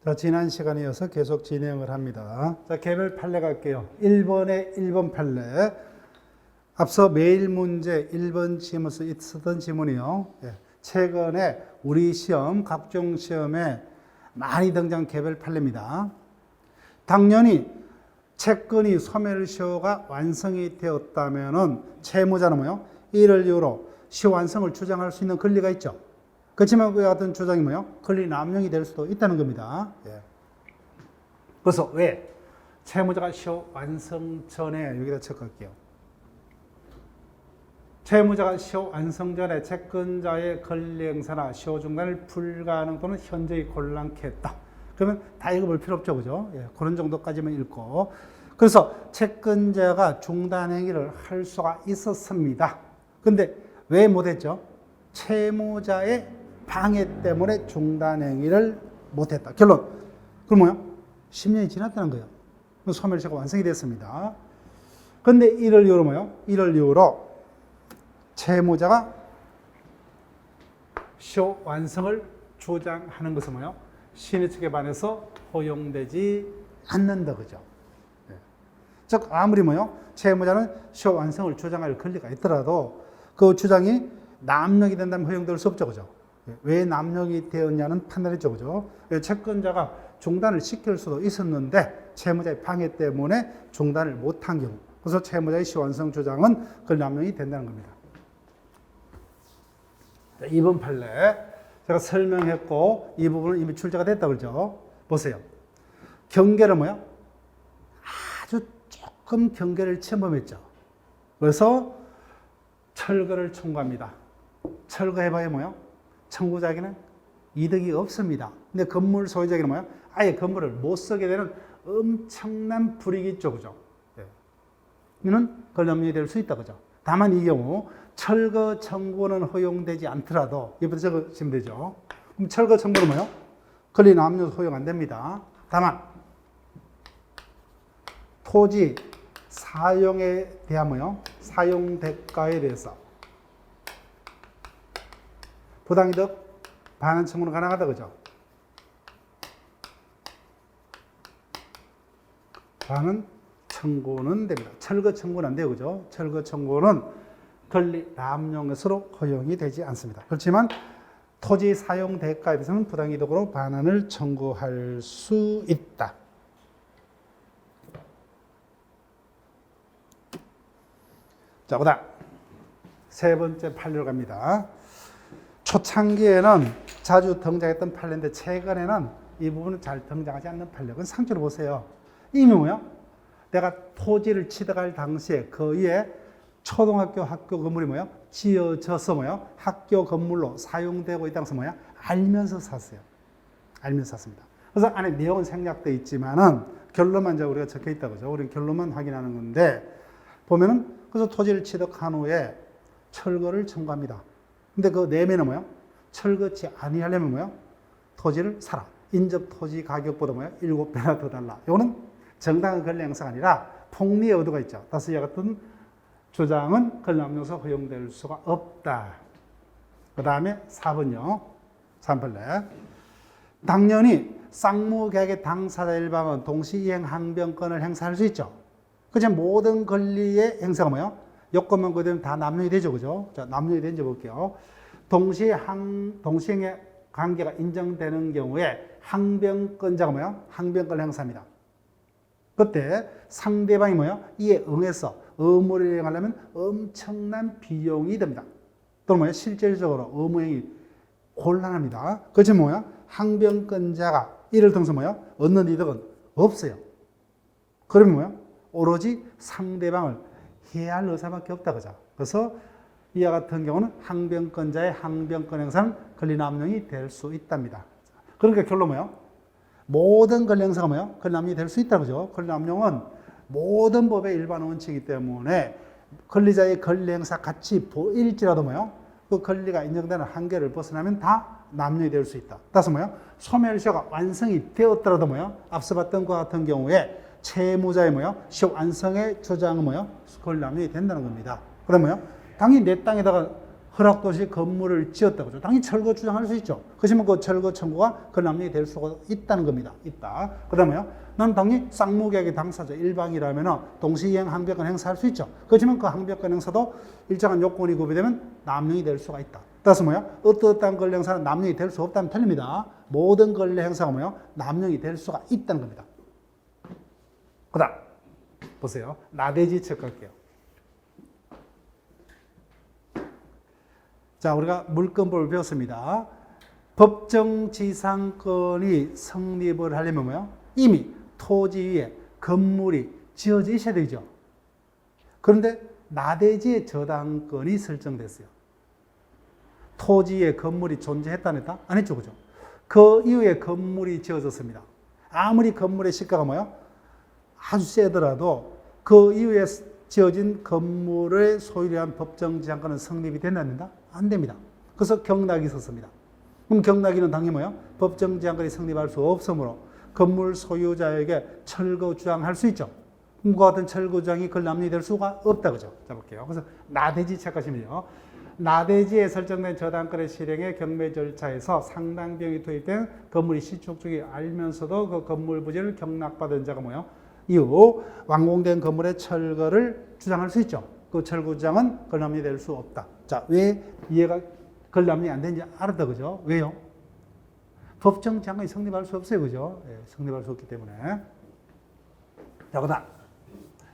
자, 지난 시간에 이어서 계속 진행을 합니다. 자, 개별 판례 갈게요. 1번에 1번 판례. 앞서 매일 문제 1번 시험에서 있었던 지문이요. 예, 최근에 우리 시험, 각종 시험에 많이 등장 개별 판례입니다. 당연히 채권이 소멸시효가 완성이 되었다면은 채무자는 뭐요? 이를 이유로 시효 완성을 주장할 수 있는 권리가 있죠. 그렇지만 그와 같은 주장이 뭐요? 권리 남용이 될 수도 있다는 겁니다. 예. 그래서 왜? 채무자가 시효 완성 전에 여기다 체크할게요. 채무자가 시효 완성 전에 채권자의 권리 행사나 시효 중단을 불가능 또는 현저히 곤란케 했다. 그러면 다 읽어볼 필요 없죠, 그죠? 예, 그런 정도까지만 읽고. 그래서 채권자가 중단 행위를 할 수가 있었습니다. 근데 왜 못했죠? 채무자의 방해 때문에 중단 행위를 못했다. 결론. 그럼 뭐야? 10년이 지났다는 거예요. 소멸시효가 완성이 됐습니다. 근데 이를 이유로 뭐요? 이를 이유로 채무자가 시효 완성을 주장하는 것은 뭐요? 신의 측에 반해서 허용되지 않는다, 그죠? 네. 즉, 아무리 뭐요? 채무자는 시효 완성을 주장할 권리가 있더라도 그 주장이 남용이 된다면 허용될 수 없죠, 그죠? 왜 남용이 되었냐는 판단했죠, 그죠? 채권자가 중단을 시킬 수도 있었는데 채무자의 방해 때문에 중단을 못한 경우, 그래서 채무자의 시효 완성 주장은 권리 남용이 된다는 겁니다. 2번 판례 제가 설명했고 이 부분은 이미 출제가 됐다 그러죠. 보세요. 경계를 뭐야? 아주 조금 경계를 침범했죠. 그래서 철거를 청구합니다. 철거해봐야 뭐야? 청구자에게는 이득이 없습니다. 근데 건물 소유자에게는 뭐야? 아예 건물을 못 쓰게 되는 엄청난 불이익이 있죠, 그죠? 이는 권리남용이 될 수 있다, 그죠? 다만 이 경우 철거 청구는 허용되지 않더라도 이부터 적으시면 되죠. 그럼 철거 청구는 뭐요? 권리 남용 허용 안 됩니다. 다만 토지 사용에 대한 뭐요? 사용 대가에 대해서 부당이득 반환 청구는 가능하다, 그죠? 반환 청구는 됩니다. 철거 청구는 안 돼요, 그죠? 철거 청구는 권리 남용에서로 허용이 되지 않습니다. 그렇지만 토지 사용 대가에 대해서는 부당이득으로 반환을 청구할 수 있다. 자, 그다음 세 번째 판례로 갑니다. 초창기에는 자주 등장했던 판례인데 최근에는 이 부분은 잘 등장하지 않는 판례. 그건 상주로 보세요. 이미 뭐야? 내가 토지를 취득할 당시에 그 위에 초등학교 학교 건물이 뭐야? 지어져서 뭐야? 학교 건물로 사용되고 있다는 것은 뭐야? 알면서 샀어요. 알면서 샀습니다. 그래서 안에 내용은 생략되어 있지만은 결론만 이제 우리가 적혀 있다 그죠? 우리는 결론만 확인하는 건데 보면은 그래서 토지를 취득한 후에 철거를 청구합니다. 근데 그 내면은 뭐야? 철거치 아니하려면 뭐야? 토지를 사라. 인접 토지 가격보다 뭐야? 7배나 더 달라. 이거는 정당한 권리 행사가 아니라 폭리의 의도가 있죠. 따라서 이와 같은 주장은 권리 남용에서 허용될 수가 없다. 그 다음에 4번요. 3판례. 당연히 쌍무계약의 당사자 일방은 동시이행 항변권을 행사할 수 있죠. 그렇지만 모든 권리의 행사가 뭐예요? 요건만 그대로 다 남용이 되죠, 그죠? 자, 남용이 되는지 볼게요. 동시행의 관계가 인정되는 경우에 항변권자가 뭐예요? 항변권을 행사합니다. 그때 상대방이 뭐예요? 이에 응해서 의무를 이행하려면 엄청난 비용이 듭니다. 또는 뭐예요? 실질적으로 의무행위 곤란합니다. 그렇지만 뭐예요? 항변권자가 이를 통해서 뭐예요? 얻는 이득은 없어요. 그러면 뭐예요? 오로지 상대방을 해할 의사밖에 없다, 그죠? 그래서 이와 같은 경우는 항변권자의 항변권 행사는 권리 남용이 될 수 있답니다. 그러니까 결론 뭐예요? 모든 권리 행사가 뭐예요? 권리 남용이 될 수 있다, 그죠? 권리 남용은 모든 법의 일반 원칙이기 때문에 권리자의 권리 행사 같이 보일지라도 뭐예요? 그 권리가 인정되는 한계를 벗어나면 다 남용이 될 수 있다. 따라서 뭐예요? 소멸시효가 완성이 되었더라도 뭐예요? 앞서 봤던 것과 같은 경우에 채무자의 뭐예요? 시효 완성의 주장은 뭐예요? 권리 남용이 된다는 겁니다. 그러면 뭐예요? 당연히 내 땅에다가 허락도시 건물을 지었다. 그죠? 당연히 철거 주장할 수 있죠. 그렇지만 그 철거 청구가 권리남용이 될 수가 있다는 겁니다. 있다. 그 다음에요. 난 당연히 쌍무계약의 당사자 일방이라면 동시이행 항변권 행사할 수 있죠. 그렇지만 그 항변권 행사도 일정한 요건이 구비되면 남용이 될 수가 있다. 따라서 뭐야? 어떠한 권리 행사는 남용이 될 수 없다면 틀립니다. 모든 권리 행사가 뭐야? 남용이 될 수가 있다는 겁니다. 그 다음 보세요. 나대지 체크할게요. 자, 우리가 물권법을 배웠습니다. 법정지상권이 성립을 하려면 뭐요? 이미 토지 위에 건물이 지어져 있어야 되죠. 그런데 나대지의 저당권이 설정됐어요. 토지에 건물이 존재했다 안 했다? 안 했죠. 그죠? 그 이후에 건물이 지어졌습니다. 아무리 건물의 시가가 뭐요? 아주 세더라도 그 이후에 지어진 건물의 소유에 대한 법정지상권은 성립이 되나 안 된다? 안 됩니다. 그래서 경락이 있었습니다. 그럼 경락이는 당연히 뭐요? 법정지상권이 성립할 수 없으므로 건물 소유자에게 철거 주장할 수 있죠. 그와 같은 철거 주장이 그걸 남용이 될 수가 없다. 그죠? 자, 볼게요. 그래서 나대지 체크하시면요. 나대지에 설정된 저당권의 실행의 경매 절차에서 상당 비용이 투입된 건물이 시축 중에 알면서도 그 건물 부지를 경락받은 자가 뭐요? 이후 완공된 건물의 철거를 주장할 수 있죠. 그 철거 주장은 권리남용이 될 수 없다. 자, 왜 이해가 권리남용이 안 되는지 알았다. 그죠? 왜요? 법정지상권이 성립할 수 없어요. 그죠? 예, 성립할 수 없기 때문에. 자, 그 다음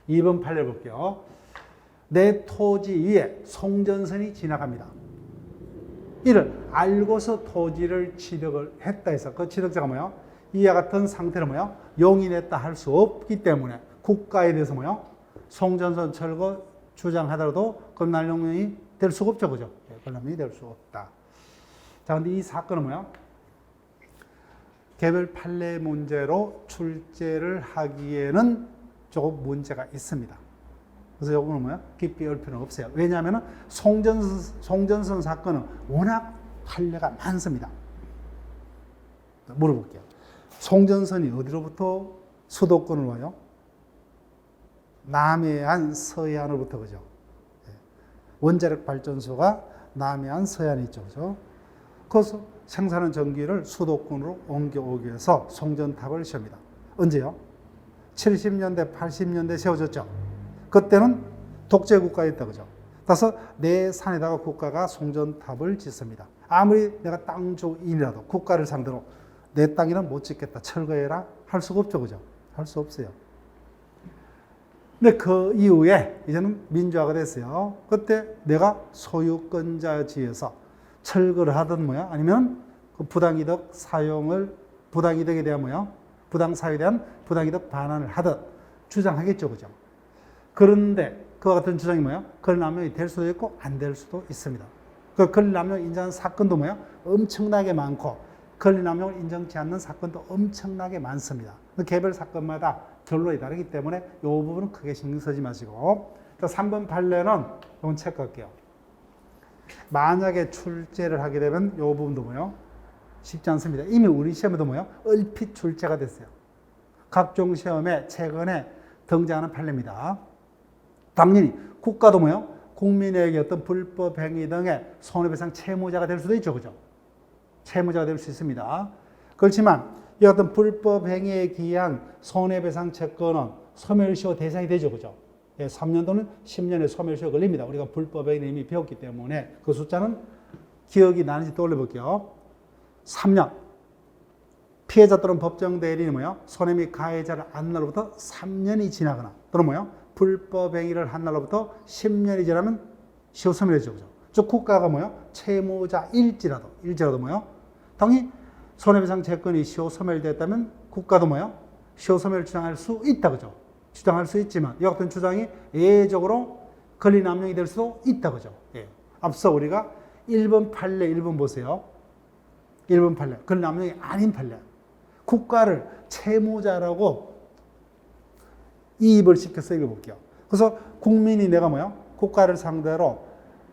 2번 판례 볼게요. 내 토지 위에 송전선이 지나갑니다. 이를 알고서 토지를 취득을 했다 해서 그 취득자가 뭐요? 이와 같은 상태를 뭐요? 용인했다 할 수 없기 때문에 국가에 대해서 뭐요? 송전선 철거 주장하더라도 권리남용이 될 수가 없죠. 그죠? 권리남용이 될 수 없다. 자, 근데 이 사건은 뭐요? 개별 판례 문제로 출제를 하기에는 조금 문제가 있습니다. 그래서 요거는 뭐야? 깊이 올 필요는 없어요. 왜냐하면 송전선 사건은 워낙 판례가 많습니다. 물어볼게요. 송전선이 어디로부터 수도권을 와요? 남해안 서해안으로부터. 그죠? 원자력 발전소가 남해안 서해안에 있죠. 그죠? 그래서 생산한 전기를 수도권으로 옮겨오기 위해서 송전탑을 세웁니다. 언제요? 70년대, 80년대 세워졌죠. 그때는 독재국가였다. 그죠? 그래서 내 산에다가 국가가 송전탑을 짓습니다. 아무리 내가 땅주인이라도 국가를 상대로 내 땅에는 못 짓겠다, 철거해라 할 수가 없죠. 그죠? 할 수 없어요. 근데 그 이후에 이제는 민주화가 됐어요. 그때 내가 소유권자지에서 철거를 하든 뭐야, 아니면 그 부당이득 사용을, 부당이득에 대한 뭐야, 부당사유에 대한 부당이득 반환을 하든 주장하겠죠. 그죠? 그런데 그와 같은 주장이 뭐야? 권리남용이 될 수도 있고 안 될 수도 있습니다. 그 권리남용 인정하는 사건도 뭐야? 엄청나게 많고 권리남용을 인정치 않는 사건도 엄청나게 많습니다. 개별 사건마다 결론이 다르기 때문에 이 부분은 크게 신경 쓰지 마시고. 3번 판례는 이건 체크할게요. 만약에 출제를 하게 되면 이 부분도 뭐요? 쉽지 않습니다. 이미 우리 시험에도 뭐요? 얼핏 출제가 됐어요. 각종 시험에 최근에 등장하는 판례입니다. 당연히 국가도 뭐요? 국민에게 어떤 불법 행위 등의 손해배상 채무자가 될 수도 있죠. 그죠? 채무자가 될 수 있습니다. 그렇지만 이 어떤 불법 행위에 기한 손해배상 채권은 소멸시효 대상이 되죠. 그죠? 3년 또는 10년의 소멸시효 걸립니다. 우리가 불법 행위를 이미 배웠기 때문에 그 숫자는 기억이 나는지 떠올려 볼게요. 3년. 피해자 또는 법정 대리인이 뭐요? 손해 및 가해자를 안 날로부터 3년이 지나거나 또는 뭐요? 불법 행위를 한 날로부터 10년이 지나면 시효 소멸이죠. 그죠? 즉 국가가 뭐요? 채무자일지라도 뭐요? 당연히 손해배상 채권이 시효 소멸됐다면 국가도 뭐요? 시효 소멸을 주장할 수 있다. 그죠? 주장할 수 있지만 이와 같은 주장이 예외적으로 권리남용이 될 수도 있다. 그죠? 예. 앞서 우리가 1번 판례 1번 보세요. 1번 판례. 권리남용이 아닌 판례. 국가를 채무자라고 이입을 시켜서 읽어볼게요. 그래서 국민이 내가 뭐야? 국가를 상대로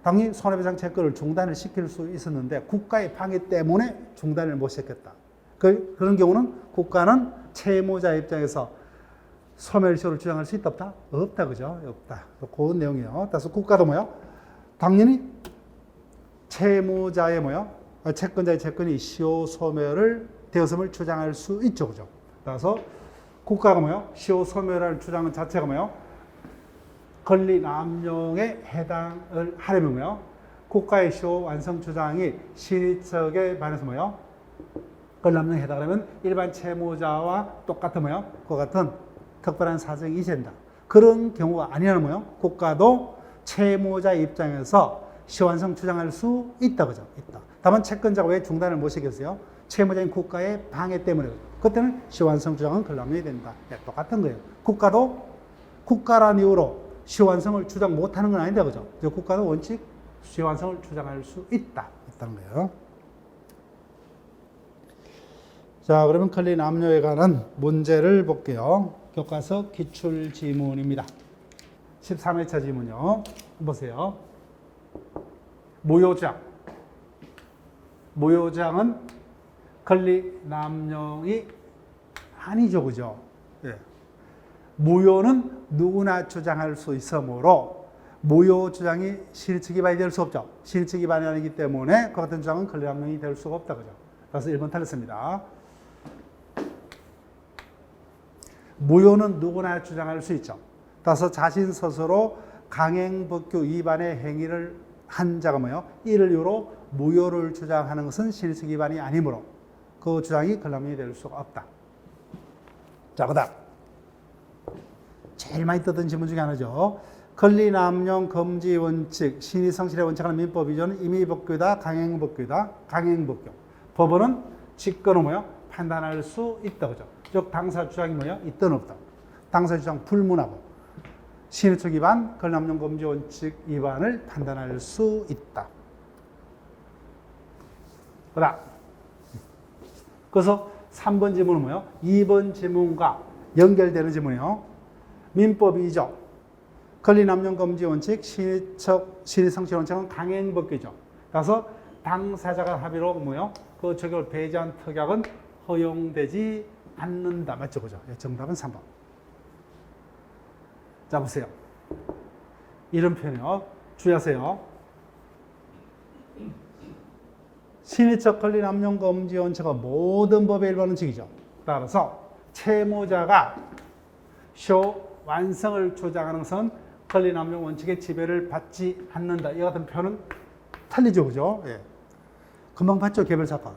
당연히 손해배상 채권을 중단을 시킬 수 있었는데 국가의 방해 때문에 중단을 못 시켰다. 그런 경우는 국가는 채무자 입장에서 소멸시효를 주장할 수 있다 없다? 없다. 그죠? 없다. 그 내용이에요. 그래서 국가도 뭐야? 당연히 채무자의 채권자의 채권이 시효 소멸을 되었음을 주장할 수 있죠. 그죠? 따라서 국가가 시효 소멸할 주장 자체가 권리 남용에 해당을 하려면 국가의 시효 완성 주장이 신의척에 반해서 권리 남용에 해당하려면 일반 채무자와 똑같은 그와 같은 특별한 사정이 있어야 된다. 그런 경우가 아니라면 국가도 채무자 입장에서 시효완성 주장할 수 있다. 그죠? 있다. 다만 채권자가 왜 중단을 못 시켰어요? 채무자인 국가의 방해 때문에. 그때는 시효완성 주장은 권리남용이 된다. 네, 똑같은 거예요. 국가도 국가란 이유로 시효완성을 주장 못하는 건 아닌데, 그죠? 국가도 원칙 시효완성을 주장할 수 있다. 있다는 거예요. 자, 그러면 권리남용에 관한 문제를 볼게요. 교과서 기출지문입니다. 13회차 지문요. 보세요. 무효장. 무효장은 권리남용이 아니죠. 그죠? 예. 무효는 누구나 주장할 수 있으므로 무효 주장이 실측 위반이 될 수 없죠. 실측 위반이 아니기 때문에 그 같은 주장은 권리남용이 될 수가 없다. 그죠? 그래서 1번 틀렸습니다. 무효는 누구나 주장할 수 있죠. 따라서 자신 스스로 강행법규 위반의 행위를 한 자가 이를 이유로 무효를 주장하는 것은 실측 위반이 아니므로 그 주장이 권리남용이 될 수가 없다. 자, 그다음 제일 많이 뜨던 질문 중에 하나죠. 권리남용 금지 원칙, 신의성실의 원칙하는 민법 위조는 임의법규다, 강행법규다. 강행법규. 법원은 직권을 판단할 수 있다. 그죠? 즉 당사 주장이 있든 없든 당사 주장 불문하고 신의적 위반, 권리남용 금지 원칙 위반을 판단할 수 있다. 그다음 그래서 3번 질문은 2번 질문과 연결되는 질문이에요. 민법 위조, 권리남용 금지 원칙, 신의성실 원칙은 강행법규죠. 그래서 당사자가 합의로 그 적용을 배제한 특약은 허용되지 않는다. 맞죠? 그죠? 정답은 3번. 자, 보세요. 이런 표현이요. 주의하세요. 신의적 권리남용 금지 원칙은 모든 법의 일반 원칙이죠. 따라서 채무자가 시효 완성을 주장하는 것은 권리남용 원칙의 지배를 받지 않는다. 이 같은 표현은 틀리죠. 그죠? 예. 금방 봤죠? 개별 사건.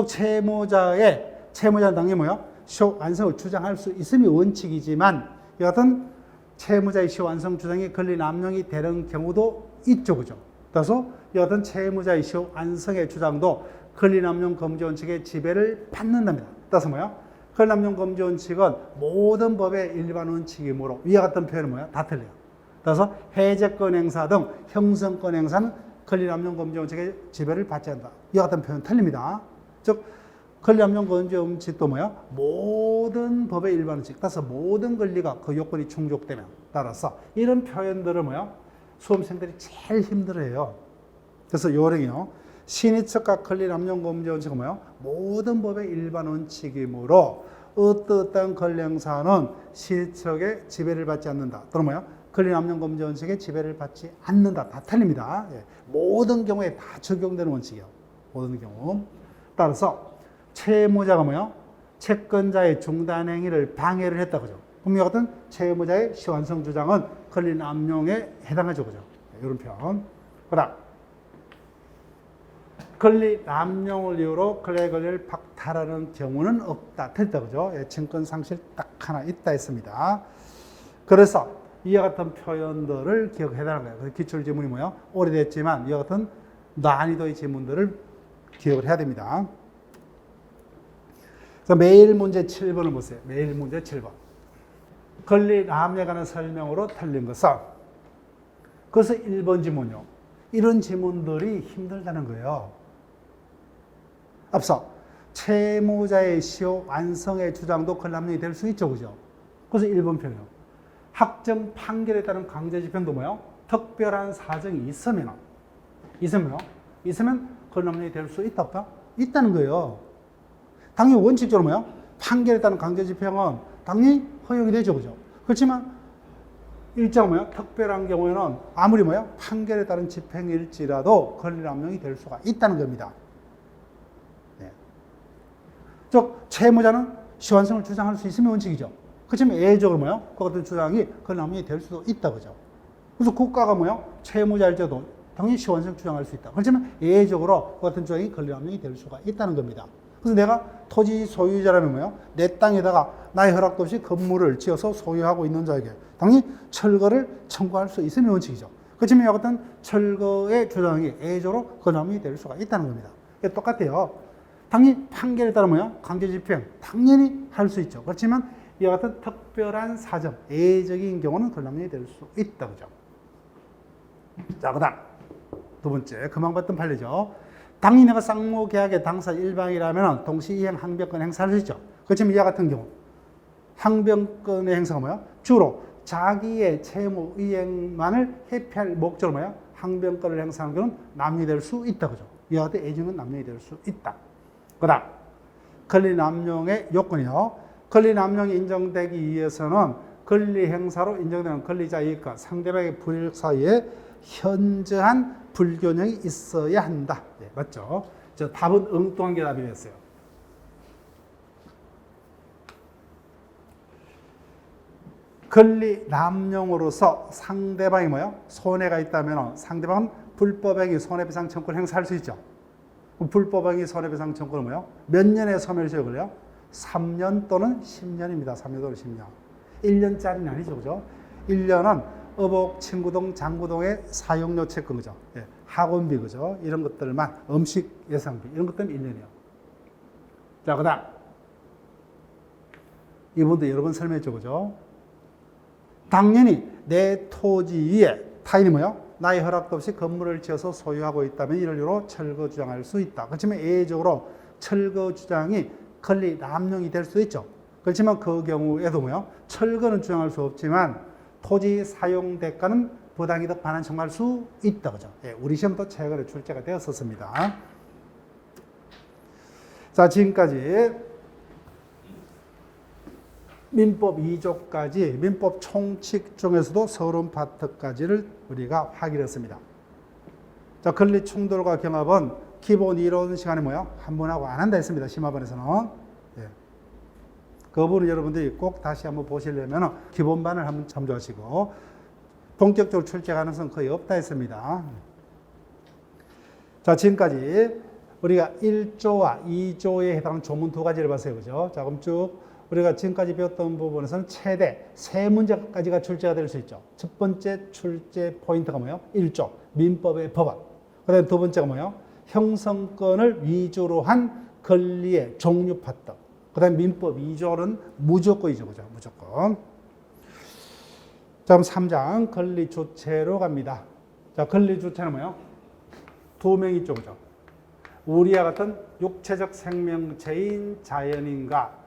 채무자는 당연히 시효 완성을 주장할 수 있음이 원칙이지만 이 같은 채무자의 시효 완성 주장이 권리남용이 되는 경우도 있죠. 그죠? 따라서 이 같은 채무자의 시효 완성의 주장도 권리남용 금지 원칙의 지배를 받는답니다. 따라서 권리남용 금지 원칙은 모든 법의 일반 원칙이므로 위와 같은 표현은 다 틀려요. 따라서 해제권 행사 등 형성권 행사는 권리남용 금지 원칙의 지배를 받지 않는다. 이와 같은 표현 틀립니다. 즉 권리남용 금지 원칙도 모든 법의 일반 원칙. 따라서 모든 권리가 그 요건이 충족되면 따라서 이런 표현들을 수험생들이 제일 힘들어해요. 그래서 요령이요. 신의척과 권리남용 금지 원칙은 모든 법의 일반 원칙이므로 어떠한 권리 행사는 신의척의 지배를 받지 않는다. 또는 권리남용 금지 원칙의 지배를 받지 않는다. 다 틀립니다. 예. 모든 경우에 다 적용되는 원칙이에요. 모든 경우. 따라서 채무자가 채권자의 중단 행위를 방해를 했다. 그죠? 그럼 이 같은 채무자의 시효완성 주장은 권리남용에 해당하죠. 그죠? 이런 표현. 그다음 권리남용을 이유로 권리를 박탈하는 경우는 없다. 틀렸다. 그죠? 예, 증권 상실 딱 하나 있다 했습니다. 그래서 이와 같은 표현들을 기억해달라는 거예요. 기출 지문이 오래됐지만 이와 같은 난이도의 지문들을 기억을 해야 됩니다. 그래서 매일 문제 7번을 보세요. 매일 문제 7번. 권리남용에 관한 설명으로 틀린 것은 그래서 1번 지문이요. 이런 지문들이 힘들다는 거예요. 앞서 채무자의 시효 완성의 주장도 권리남용이 될 수 있죠. 그죠? 그래서 1번 표현이요. 확정 판결에 따른 강제 집행도 특별한 사정이 있으면 권리남용이 될 수 있다 없다? 있다는 거예요. 당연히 원칙적으로 판결에 따른 강제 집행은 당연히 허용이 되죠. 그죠? 그렇지만 일정 뭐야? 특별한 경우에는 아무리 뭐야? 판결에 따른 집행일지라도 권리남용이 될 수가 있다는 겁니다. 네. 즉 채무자는 시환성을 주장할 수 있으면 원칙이죠. 그렇지만 예외적으로 뭐야? 그 같은 주장이 권리남용이 될 수도 있다 그죠. 그래서 국가가 뭐야? 채무자일지라도 당연히 시환성 주장할 수 있다. 그렇지만 예외적으로 그 같은 주장이 권리남용이 될 수가 있다는 겁니다. 그래서 내가 토지 소유자라면 뭐야? 내 땅에다가 나의 허락도 없이 건물을 지어서 소유하고 있는 자에게 당연히 철거를 청구할 수 있으면 원칙이죠. 그렇지만 이와 같은 철거의 주장이 예외적으로 권리남용이 될 수가 있다는 겁니다. 이게 똑같아요. 당연히 판결에 따라 뭐야? 강제 집행 당연히 할 수 있죠. 그렇지만 이와 같은 특별한 사정, 예외적인 경우는 권리남용이 될 수 있다 그죠. 자, 그다음 두 번째 금방 봤던 판례죠. 당연히 내가 쌍무 계약의 당사 일방이라면 동시 이행 항변권 행사할 수 있죠. 그렇지만 이와 같은 경우 항변권의 행사가 뭐야? 주로 자기의 채무 이행만을 회피할 목적으로 뭐야? 항변권을 행사하는 경우는 남용될 수 있다 그죠. 이와 같은 예정은 남용이 될 수 있다. 그다음 권리 남용의 요건이요. 권리 남용이 인정되기 위해서는 권리 행사로 인정되는 권리자 이익과 상대방의 불이익 사이에 현저한 불균형이 있어야 한다. 네, 맞죠? 저 답은 엉뚱한 게 답이었어요. 권리 남용으로서 상대방이 뭐요? 손해가 있다면 상대방은 불법행위 손해배상 청구를 행사할 수 있죠. 불법행위 손해배상 청구는 뭐요? 몇 년의 소멸시효 걸려요? 3년 또는 10년입니다. 3년 또는 10년. 1년짜리는 아니죠. 그죠? 1년은 어복, 친구동, 장구동의 사용료 채권, 그죠? 예, 학원비, 그죠? 이런 것들만, 음식 예상비, 이런 것들은 1년이요. 자, 그 다음. 이분도 여러 번 설명했죠, 그죠? 당연히 내 토지 위에 타인이 뭐요? 나의 허락도 없이 건물을 지어서 소유하고 있다면 이를 이유로 철거 주장할 수 있다. 그렇지만 예외적으로 철거 주장이 권리 남용이 될 수도 있죠. 그렇지만 그 경우에도 뭐요? 철거는 주장할 수 없지만 토지 사용 대가는 부당이득 반환 청구할 수 있다. 그죠? 예, 우리 시험도 최근에 출제가 되었었습니다. 자, 지금까지 민법 2조까지 민법 총칙 중에서도 서론 파트까지를 우리가 확인했습니다. 자, 권리 충돌과 경합은 기본 이론 시간에 뭐요? 한 번 하고 안 한다 했습니다. 심화반에서는. 예. 그 부분은 여러분들이 꼭 다시 한번 보시려면 기본반을 한번 참조하시고 본격적으로 출제 가능성은 거의 없다 했습니다. 자, 지금까지 우리가 1조와 2조에 해당하는 조문 두 가지를 봤어요. 그죠? 자, 그럼 쭉 우리가 지금까지 배웠던 부분에서는 최대 3문제까지가 출제가 될 수 있죠. 첫 번째 출제 포인트가 뭐예요? 1조, 민법의 법안. 그 다음에 두 번째가 뭐예요? 형성권을 위주로 한 권리의 종류 파트. 그 다음에 민법 2조는 무조건이죠. 그죠? 무조건. 자, 그럼 3장 권리 주체로 갑니다. 자, 권리 주체는 뭐예요? 두 명이 있죠. 그죠? 우리와 같은 육체적 생명체인 자연인과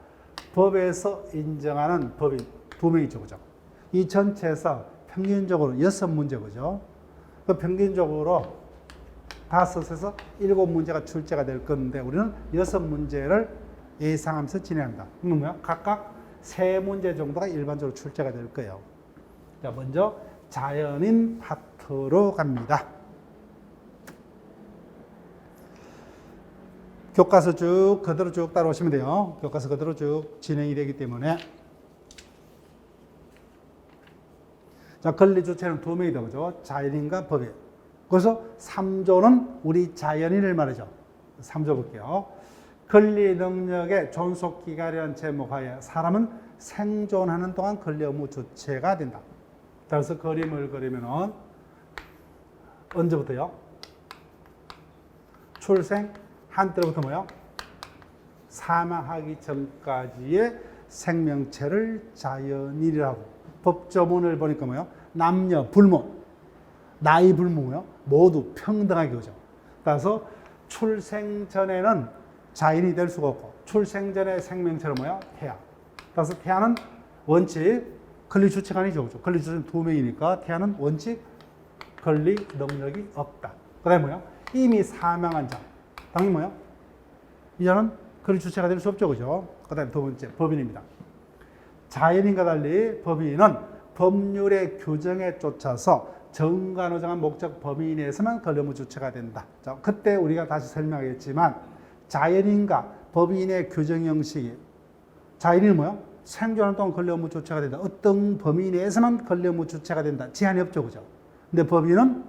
법에서 인정하는 법인 두 명이죠. 그죠? 이 전체에서 평균적으로 6문제, 그죠? 그 평균적으로 5에서 7문제가 출제가 될 건데 우리는 6문제를 예상하면서 진행한다. 그러면 뭐야? 각각 3문제 정도가 일반적으로 출제가 될 거예요. 자, 먼저 자연인 파트로 갑니다. 교과서 쭉 그대로 쭉 따라오시면 돼요. 교과서 그대로 쭉 진행이 되기 때문에. 자, 권리 주체는 두 명이다. 그죠? 자연인과 법인. 그래서 3조는 우리 자연인을 말하죠. 3조 볼게요. 권리 능력의 존속 기간이라는 제목하에 사람은 생존하는 동안 권리 의무 주체가 된다. 그래서 그림을 그리면은 언제부터요? 출생 한때부터 뭐요? 사망하기 전까지의 생명체를 자연인이라고. 법조문을 보니까 뭐요? 남녀 불문, 나이 불문이요? 모두 평등하게 오죠. 따라서 출생 전에는 자연이 될 수가 없고 출생 전의 생명체는 뭐야? 태아. 따라서 태아는 원칙 권리 주체가 아니죠. 권리 주체는 두 명이니까 태아는 원칙 권리 능력이 없다. 그 다음에 뭐야? 이미 사망한 자. 당연히 뭐야? 이자는 권리 주체가 될 수 없죠. 그죠? 그 다음에 두 번째 법인입니다. 자연인과 달리 법인은 법률의 규정에 쫓아서 정관호정한 목적 범위 내에서만 권리의무 주체가 된다. 자, 그때 우리가 다시 설명하겠지만 자연인과 법인의 규정 형식이 자연인은 뭐요? 생존하는 동안 권리의무 주체가 된다. 어떤 범위 내에서만 권리의무 주체가 된다. 제한이 없죠, 그죠? 근데 법인은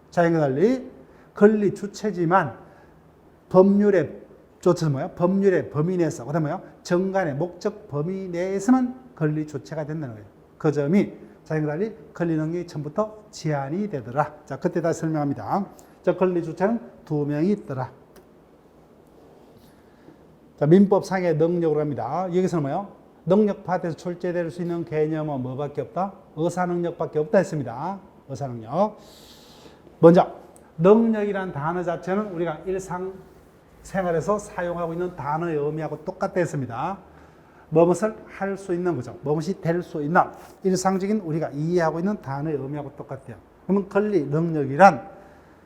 자연과 달리 권리 주체지만 법률의 쫓아서 뭐요? 법률의 범위 내에서 그다음에 뭐요? 정관의 목적 범위 내에서만 권리 주체가 된다는 거예요. 그 점이 자연과 달리 권리 능력이 처음부터 제한이 되더라. 자, 그때 다시 설명합니다. 자, 권리 주체는 2명이 있더라. 자, 민법상의 능력으로 합니다. 여기서는 뭐요? 능력 파트에서 출제될 수 있는 개념은 뭐밖에 없다? 의사능력밖에 없다 했습니다. 의사능력. 먼저 능력이란 단어 자체는 우리가 일상생활에서 사용하고 있는 단어의 의미하고 똑같다 했습니다. 무엇을 할 수 있는 거죠. 무엇이 될 수 있는 일상적인 우리가 이해하고 있는 단어의 의미하고 똑같아요. 그러면 권리 능력이란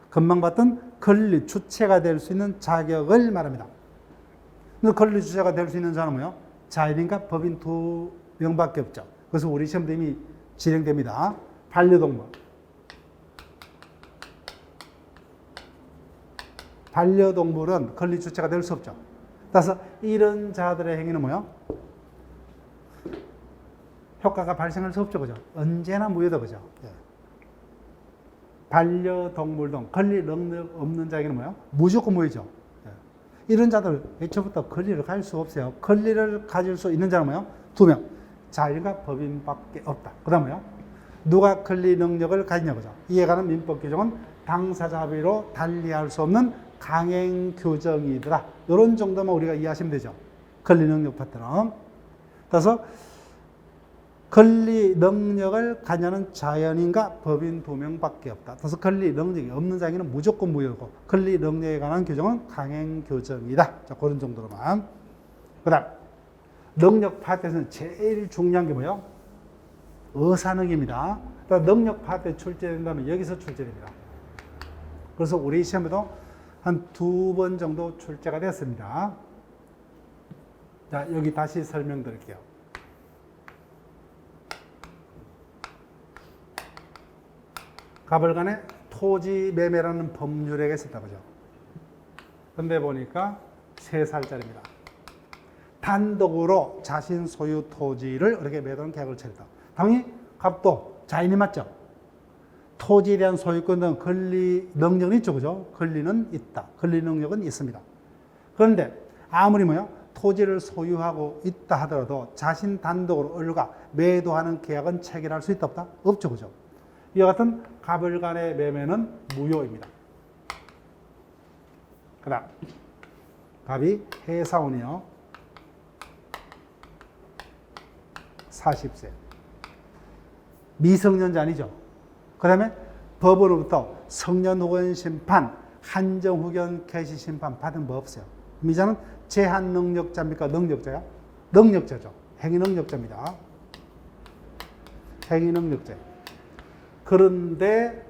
금방 봤던 권리 주체가 될 수 있는 자격을 말합니다. 근데 권리 주체가 될 수 있는 자는 뭐예요? 자연인과 법인 2명밖에 없죠. 그래서 우리 시험도 이미 진행됩니다. 반려동물. 반려동물은 권리 주체가 될 수 없죠. 따라서 이런 자들의 행위는 뭐예요? 효과가 발생할 수 없죠, 그죠? 언제나 무효다, 그죠? 예. 반려동물 등 권리 능력 없는 자에게는 뭐예요? 무조건 무효죠. 예. 이런 자들 애초부터 권리를 가질 수 없어요. 권리를 가질 수 있는 자는 뭐예요? 2명. 자연과 법인밖에 없다. 그 다음 뭐예요? 누가 권리 능력을 가지냐, 그죠? 이에 관한 민법 규정은 당사자 합의로 달리할 수 없는 강행 규정이더라. 이런 정도만 우리가 이해하시면 되죠. 권리 능력 파트는. 그래서 권리 능력을 가냐는 자연인과 법인 2명밖에 없다. 그래서 권리 능력이 없는 자에게는 무조건 무효고 권리 능력에 관한 규정은 강행 규정이다. 자, 그런 정도로만. 그 다음 능력 파트에서는 제일 중요한 게 뭐예요? 의사능입니다. 그러니까 능력 파트에 출제된다면 여기서 출제됩니다. 그래서 우리 시험에도 한 2번 정도 출제가 됐습니다. 자, 여기 다시 설명드릴게요. 가벌간에 토지 매매라는 법률에 있었다, 그죠? 근데 보니까 3살짜리입니다. 단독으로 자신 소유 토지를 이렇게 매도하는 계약을 체결했다. 당연히 갑도 자연이 맞죠? 토지에 대한 소유권은 권리 능력은 있죠, 그죠? 권리는 있다. 권리 능력은 있습니다. 그런데 아무리 뭐요? 토지를 소유하고 있다 하더라도 자신 단독으로 을과 매도하는 계약은 체결할 수 있다, 없다? 없죠, 그죠? 이와 같은 갑을 간의 매매는 무효입니다. 그 다음 갑이 해사원이요. 40세. 미성년자 아니죠. 그 다음에 법원으로부터 성년후견 심판, 한정후견 개시 심판 받은 법 없어요. 미자는 제한 능력자입니까? 능력자야? 능력자죠. 행위 능력자입니다. 행위 능력자. 그런데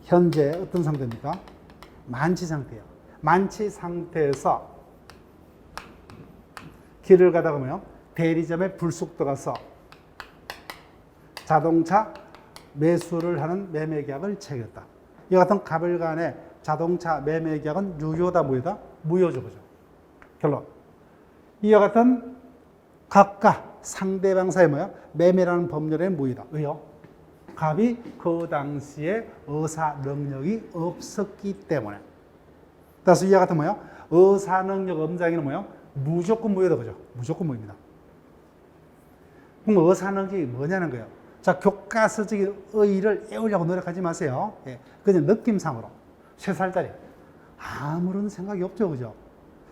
현재 어떤 상태입니까? 만취 상태예요. 만취 상태에서 길을 가다가 뭐요? 대리점에 불쑥 들어가서 자동차 매수를 하는 매매 계약을 체결했다. 이와 같은 갑을 간의 자동차 매매 계약은 유효다, 무효다? 무효죠, 그죠? 결론. 이와 같은 갑과 상대방 사이 뭐야? 매매라는 법률의 무효다. 왜요? 갑이 그 당시에 의사 능력이 없었기 때문에. 따라서 이와 같은 뭐야? 의사 능력 없는 뭐야? 무조건 무효다, 그죠? 무조건 무효입니다. 그럼 의사 능력이 뭐냐는 거예요. 자, 교과서적인 의의를 애우려고 노력하지 마세요. 예, 그냥 느낌상으로. 3살짜리. 아무런 생각이 없죠, 그죠?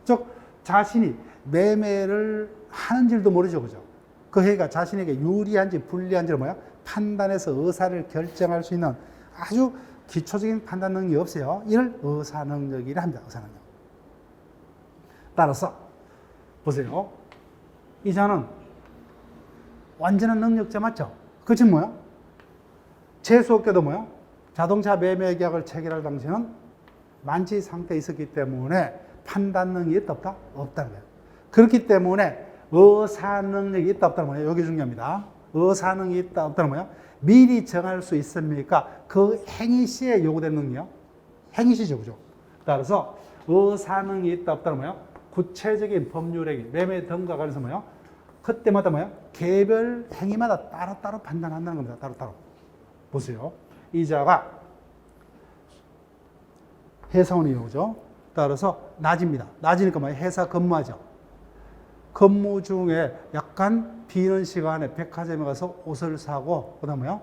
즉, 자신이 매매를 하는 줄도 모르죠, 그죠? 그 해가 자신에게 유리한지 불리한지를 뭐야? 판단해서 의사를 결정할 수 있는 아주 기초적인 판단 능력이 없어요. 이를 의사 능력이라 합니다. 의사 능력. 따라서 보세요. 이 자는 완전한 능력자 맞죠? 그치 뭐야? 재수없게도 뭐야? 자동차 매매 계약을 체결할 당시에는 만취 상태에 있었기 때문에 판단 능력이 있다 없다? 없다는 거예요. 그렇기 때문에 의사 능력이 있다 없다는 거예요. 이게 중요합니다. 의사능이 있다 없다는 뭐야? 미리 정할 수 있습니까? 그 행위 시에 요구되는 능력, 행위 시죠, 그죠? 따라서 의사능이 있다 없다는 뭐야? 구체적인 법률행위, 매매 등과 관련해서 뭐야? 그때마다 뭐야? 개별 행위마다 따로따로 판단한다는 겁니다. 따로따로. 보세요. 이자가 회사원이에요, 그죠? 따라서 낮입니다. 낮이니까 뭐야? 회사 근무하죠. 근무 중에 약간 비는 시간에 백화점에 가서 옷을 사고, 그 다음에 뭐야?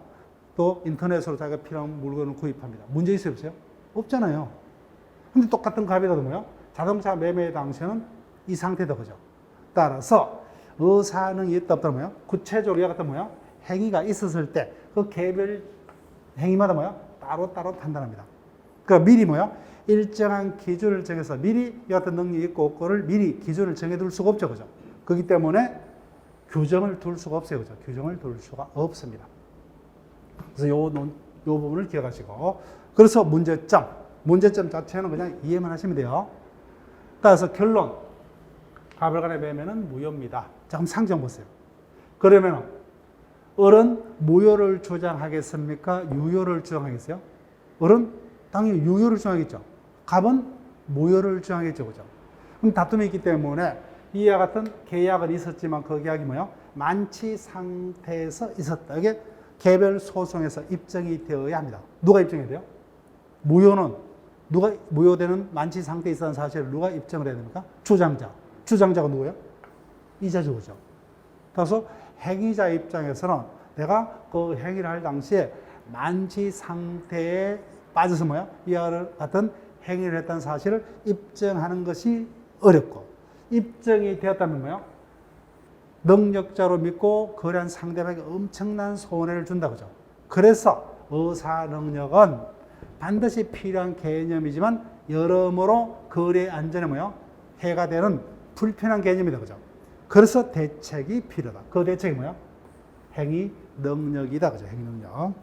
또 인터넷으로 자기가 필요한 물건을 구입합니다. 문제 있어요, 없어요? 없잖아요. 근데 똑같은 값이라도 뭐야? 자동차 매매 당시에는 이 상태다, 그죠? 따라서 의사능이 있다 없다 뭐야? 구체적으로 이와 같은 뭐야? 행위가 있었을 때 그 개별 행위마다 뭐야? 따로따로 판단합니다. 그러니까 미리 뭐야? 일정한 기준을 정해서 미리 이와 같은 능력이 있고 없고를 미리 기준을 정해둘 수가 없죠, 그죠? 그렇기 때문에 규정을 둘 수가 없어요, 그죠? 규정을 둘 수가 없습니다. 그래서 요 부분을 기억하시고, 그래서 문제점 자체는 그냥 이해만 하시면 돼요. 따라서 결론, 갑을 간의 매매는 무효입니다. 자, 그럼 상정 보세요. 그러면 을은 무효를 주장하겠습니까? 유효를 주장하겠어요? 을은 당연히 유효를 주장하겠죠. 갑은 무효를 주장하겠죠, 그죠? 그럼 다툼이 있기 때문에 이와 같은 계약은 있었지만 그 계약이 뭐예요? 만취 상태에서 있었다. 이게 개별 소송에서 입증이 되어야 합니다. 누가 입증해야 돼요? 무효는 누가 무효되는 만취 상태에 있었다는 사실을 누가 입증을 해야 됩니까? 주장자. 주장자가 누구예요? 이자죠, 그죠? 따라서 행위자 입장에서는 내가 그 행위를 할 당시에 만취 상태에 빠져서 뭐야? 이와 같은 행위를 했다는 사실을 입증하는 것이 어렵고, 입증이 되었다면 뭐야? 능력자로 믿고 거래한 상대방에게 엄청난 손해를 준다, 그죠? 그래서 의사능력은 반드시 필요한 개념이지만 여러모로 거래 안전에 뭐야? 해가 되는 불편한 개념이다, 그죠? 그래서 대책이 필요하다. 그 대책이 뭐야? 행위 능력이다, 그죠? 행위 능력.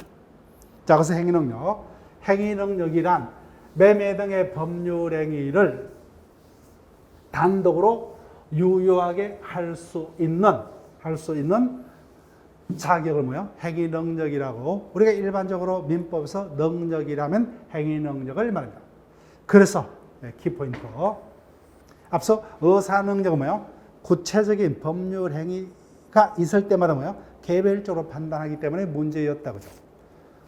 자, 그래서 행위 능력. 행위 능력이란 매매 등의 법률 행위를 단독으로 유효하게 할 수 있는 자격을 뭐야? 행위 능력이라고. 우리가 일반적으로 민법에서 능력이라면 행위 능력을 말합니다. 그래서 키포인트. 앞서 의사 능력은 뭐야? 구체적인 법률 행위가 있을 때마다 뭐야? 개별적으로 판단하기 때문에 문제였다, 그죠?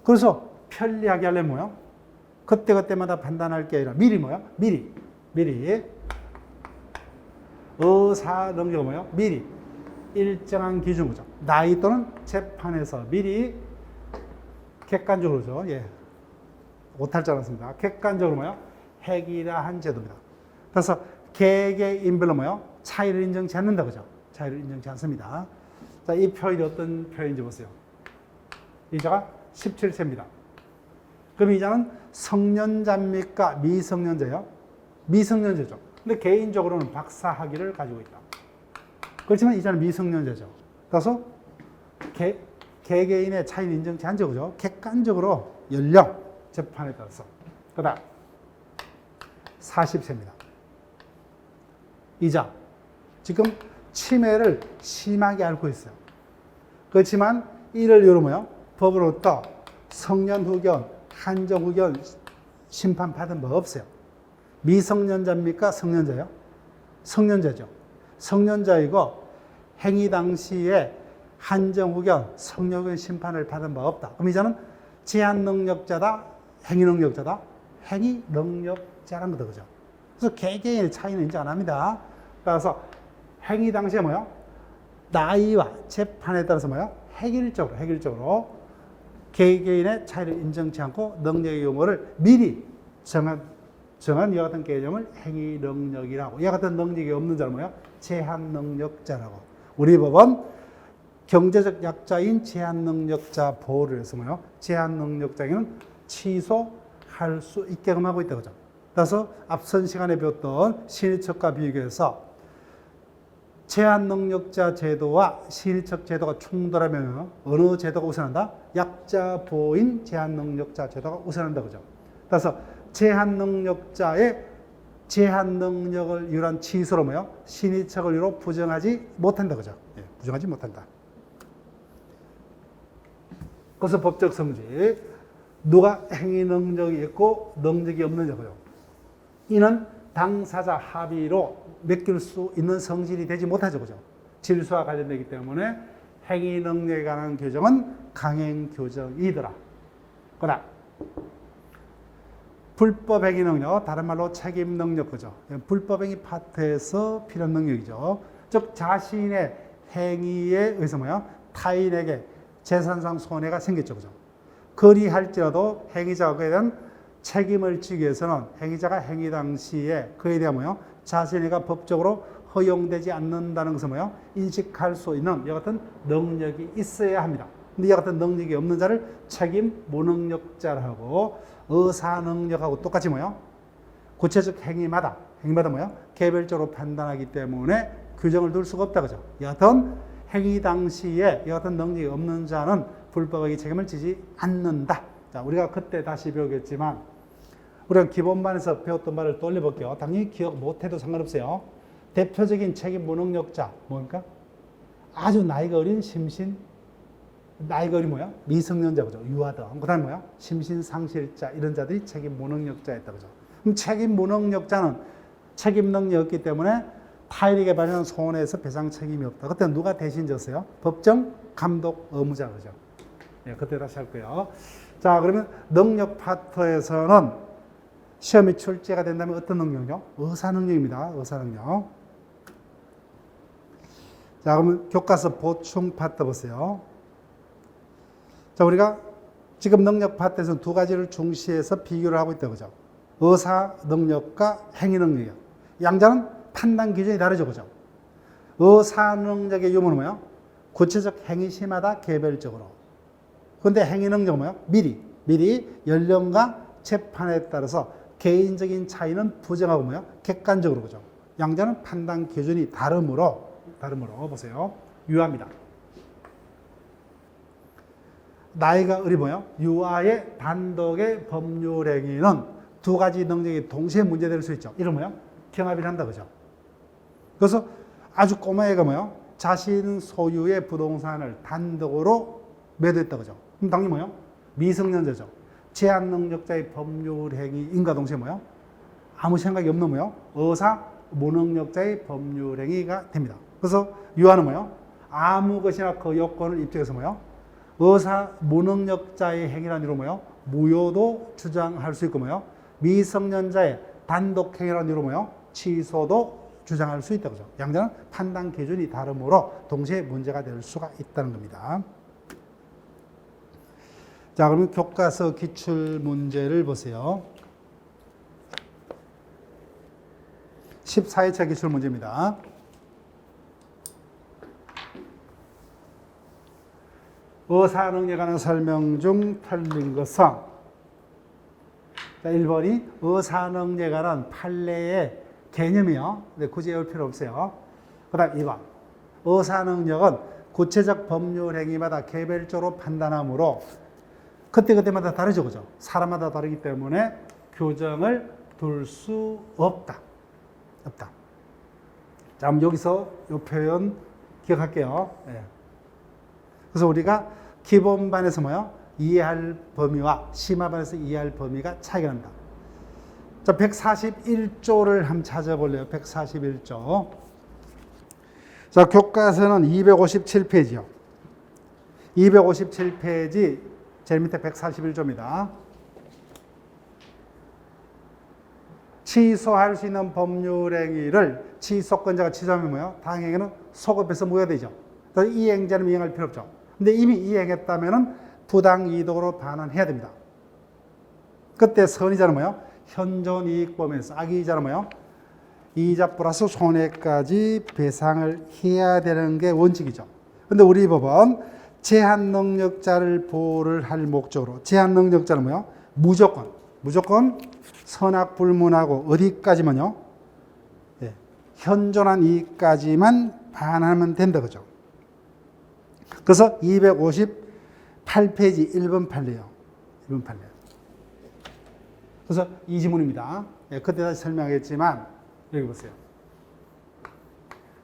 그래서 편리하게 하려면 뭐야? 그때그때마다 판단할 게 아니라 미리 뭐야? 미리 의사 능력은 뭐야? 미리 일정한 기준, 그죠? 나이 또는 재판에서 미리 객관적으로죠. 예. 오탈자 않습니다. 객관적으로 뭐야? 해결한 제도입니다. 그래서 개개인별로 뭐야? 차이를 인정치 않는다, 그죠? 차이를 인정치 않습니다. 자, 이 표현이 어떤 표현인지 보세요. 이자가 17세입니다. 그럼 이자는 성년자입니까? 미성년자예요? 미성년자죠. 근데 개인적으로는 박사 학위를 가지고 있다. 그렇지만 이자는 미성년자죠. 따라서 개개인의 차이는 인정치 않죠, 그죠? 객관적으로 연령, 재판에 따라서. 그 다음 40세입니다. 이자 지금 침해를 심하게 앓고 있어요. 그렇지만 이를 이유로 뭐요? 법으로부터 성년 후견, 한정 후견 심판 받은 바 없어요. 미성년자입니까? 성년자요? 성년자죠. 성년자이고 행위 당시에 한정 후견, 성년 후견 심판을 받은 바 없다. 그럼 이자는 제한 능력자다, 행위 능력자다, 행위 능력자라는 거죠, 그죠? 그래서 개개인의 차이는 인정 안 합니다. 따라서 행위 당시에 뭐요? 나이와 재판에 따라서 뭐요? 획일적으로 개개인의 차이를 인정치 않고 능력의 용어를 미리 정한 이와 같은 개념을 행위 능력이라고. 이와 같은 능력이 없는 자는 뭐요? 제한 능력자라고. 우리 법은 경제적 약자인 제한 능력자 보호를 해서 뭐요? 제한 능력자에게는 취소할 수 있게끔 하고 있다, 그죠? 따라서 앞선 시간에 배웠던 신의척과 비교해서 제한 능력자 제도와 신의척 제도가 충돌하면 어느 제도가 우선한다? 약자 보호인 제한 능력자 제도가 우선한다, 그죠? 따라서 제한 능력자의 제한 능력을 이유한 취소로 뭐요? 신의척을 이유로 부정하지 못한다, 그죠? 예, 부정하지 못한다. 그래서 법적 성질. 누가 행위 능력이 있고 능력이 없는 자고요. 이는 당사자 합의로 맡길 수 있는 성질이 되지 못하죠. 그죠? 질서와 관련되기 때문에 행위 능력에 관한 규정은 강행 규정이더라. 그러나 불법 행위 능력, 다른 말로 책임 능력, 그죠? 불법 행위 파트에서 필요한 능력이죠. 즉 자신의 행위에 의해서 타인에게 재산상 손해가 생겼죠. 그죠? 그리할지라도 행위자가 그에 대한 책임을 지기 위해서는 행위자가 행위 당시에 그에 대한 자신이가 법적으로 허용되지 않는다는 것을 인식할 수 있는 이와 같은 능력이 있어야 합니다. 근데 이와 같은 능력이 없는 자를 책임 무능력자라고 의사 능력하고 똑같이 구체적 행위마다 개별적으로 판단하기 때문에 규정을 둘 수가 없다. 그죠? 여하튼 행위 당시에 이와 같은 능력이 없는 자는 불법행위 책임을 지지 않는다. 자, 우리가 그때 다시 배우겠지만 우리가 기본반에서 배웠던 말을 떠올려볼게요. 당연히 기억 못해도 상관없어요. 대표적인 책임 무능력자 뭡니까? 아주 나이가 어린 심신, 나이가 어린 미성년자, 그죠? 유아등. 그 다음에 심신상실자, 이런 자들이 책임 무능력자였다. 그죠? 그럼 책임 무능력자는 책임 능력이 없기 때문에 타인에게 발생한 손해에서 배상 책임이 없다. 그때 누가 대신 졌어요? 법정 감독 의무자, 그죠? 네, 그때 다시 할 거예요. 자, 그러면 능력 파트에서는 시험에 출제가 된다면 어떤 능력이요? 의사 능력입니다. 의사 능력. 자, 그러면 교과서 보충 파트 보세요. 자, 우리가 지금 능력 파트에서 두 가지를 중시해서 비교를 하고 있다, 그죠? 의사 능력과 행위 능력이요. 양자는 판단 기준이 다르죠, 그죠? 의사 능력의 유무는 구체적 행위시마다 개별적으로. 그런데 행위 능력은 미리 연령과 재판에 따라서 개인적인 차이는 부정하고 객관적으로, 그죠? 양자는 판단 기준이 다르므로 보세요. 유아입니다. 나이가 어리 유아의 단독의 법률 행위는 두 가지 능력이 동시에 문제될 수 있죠. 이러면 경합을 한다, 그죠? 그래서 아주 꼬마애가 자신 소유의 부동산을 단독으로 매도했다, 그죠? 그럼 당연히 미성년자죠. 제한 능력자의 법률 행위인과 동시에 아무 생각이 없는 의사 무능력자의 법률 행위가 됩니다. 그래서 유아는 아무 것이나 그 요건을 입증해서 의사 무능력자의 행위란 이유로 무효도 주장할 수 있고 미성년자의 단독 행위란 이유로 취소도 주장할 수 있다, 그죠? 양자는 판단 기준이 다르므로 동시에 문제가 될 수가 있다는 겁니다. 자, 그러면 교과서 기출 문제를 보세요. 14회차 기출 문제입니다. 의사 능력에 관한 설명 중 틀린 것은, 자, 1번이 의사 능력에 관한 판례의 개념이요. 근데 굳이 외울 필요 없어요. 그 다음 2번. 의사 능력은 구체적 법률 행위마다 개별적으로 판단하므로 그때그때마다 다르죠, 그죠? 사람마다 다르기 때문에 규정을 둘 수 없다. 자, 그럼 여기서 이 표현 기억할게요. 네. 그래서 우리가 기본반에서 이해할 범위와 심화반에서 이해할 범위가 차이가 납니다. 자, 141조를 한번 찾아볼래요. 141조. 자, 교과서는 257페이지요. 257페이지 제일 밑에 141조입니다. 취소할 수 있는 법률 행위를 취소권자가 취소하면 당행에는 소급해서 무효되죠. 이 행자는 이행할 필요 없죠. 근데 이미 이행했다면 부당 이득으로 반환해야 됩니다. 그때 선의자는 현존 이익 범위에서 악의자는 이자 플러스 손해까지 배상을 해야 되는 게 원칙이죠. 근데 우리 법은 제한 능력자를 보호를 할 목적으로 제한 능력자는 무조건 선악 불문하고 어디까지만요? 예, 현존한 이익까지만 반환하면 된다, 그죠? 그래서 258페이지 1번 판례요. 1번 판례. 그래서 이 지문입니다. 예, 그때 다시 설명했지만 여기 보세요.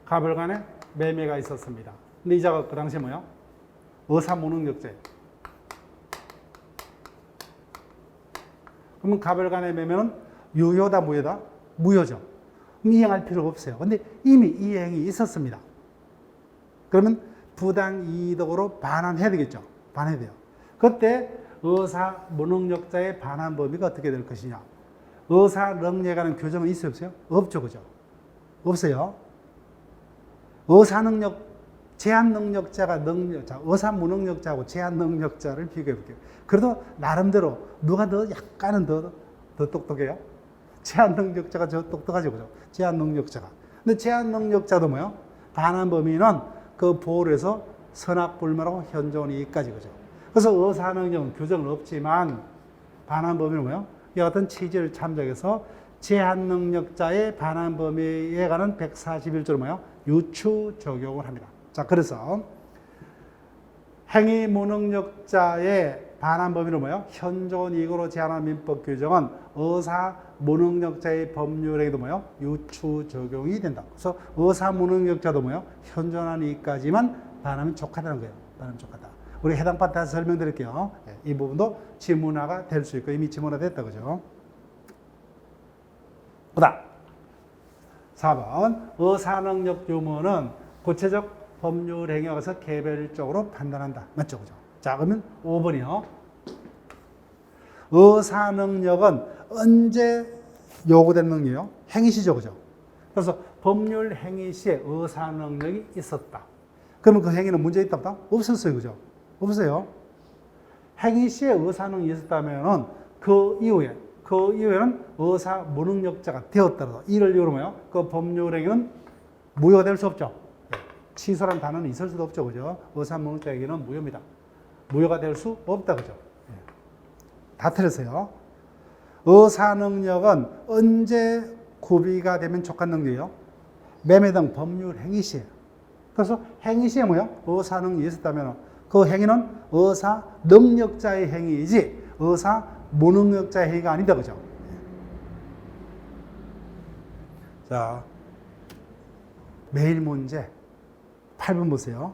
갑을 간에 매매가 있었습니다. 근데 이자가 그 당시에 의사 무능력자예요. 그러면 가별간에 매매는 유효다, 무효다? 무효죠. 그럼 이행할 필요가 없어요. 근데 이미 이행이 있었습니다. 그러면 부당이득으로 반환해야 되겠죠. 반환해야 돼요. 그때 의사 무능력자의 반환 범위가 어떻게 될 것이냐. 의사 능력에 관한 규정은 있어요, 없어요? 없죠, 그죠? 없어요. 의사 능력, 제한 능력자가 능력자, 의사 무능력자하고 제한 능력자를 비교해 볼게요. 그래도 나름대로 누가 더 약간은 더 똑똑해요? 제한 능력자가 저 똑똑하죠, 그죠? 제한 능력자가. 근데 제한 능력자도 뭐요? 반환 범위는 그 보호에서 선악불명하고 현존 이익까지, 그죠? 그래서 의사 능력은 규정은 없지만 반환 범위는 뭐요? 이와 같은 취지를 참작해서 제한 능력자의 반환 범위에 관한 141조를 뭐요? 유추 적용을 합니다. 자, 그래서 행위 무능력자의 반환 범위를 뭐요? 현존 이익으로 제한하는 민법 규정은 의사 무능력자의 법률에도 뭐요? 유추 적용이 된다. 그래서 의사 무능력자도 뭐요? 현존하는 이익까지만 반하면 족하다는 거예요. 반하면 족하다. 우리 해당 파트 다시 설명드릴게요. 이 부분도 지문화가 될 수 있고 이미 지문화 됐다, 그죠? 그다음 4번 의사능력 유무는 구체적 법률 행위에 가서 개별적으로 판단한다. 맞죠, 그죠? 자, 그러면 5번이요. 의사능력은 언제 요구되는 능력이요? 행위시죠, 그죠? 그래서 법률 행위 시에 의사능력이 있었다. 그러면 그 행위는 문제 있다, 없다? 없었어요, 그죠? 없어요. 행위 시에 의사능력이 있었다면 그 이후에는 의사 무능력자가 되었더라도 이를 이유로 뭐요? 그 법률 행위는 무효가 될 수 없죠. 취소란 단어는 있을 수도 없죠, 그죠? 의사 무능력자 행위는 무효입니다. 무효가 될 수 없다, 그죠? 다 틀렸어요. 의사 능력은 언제 구비가 되면 족한 능력이요? 매매 등 법률 행위 시에. 그래서 행위 시에 뭐요? 의사 능력이 있었다면 그 행위는 의사 능력자의 행위이지 의사 무능력자의 행위가 아니다, 그죠? 자, 매일 문제 8번 보세요.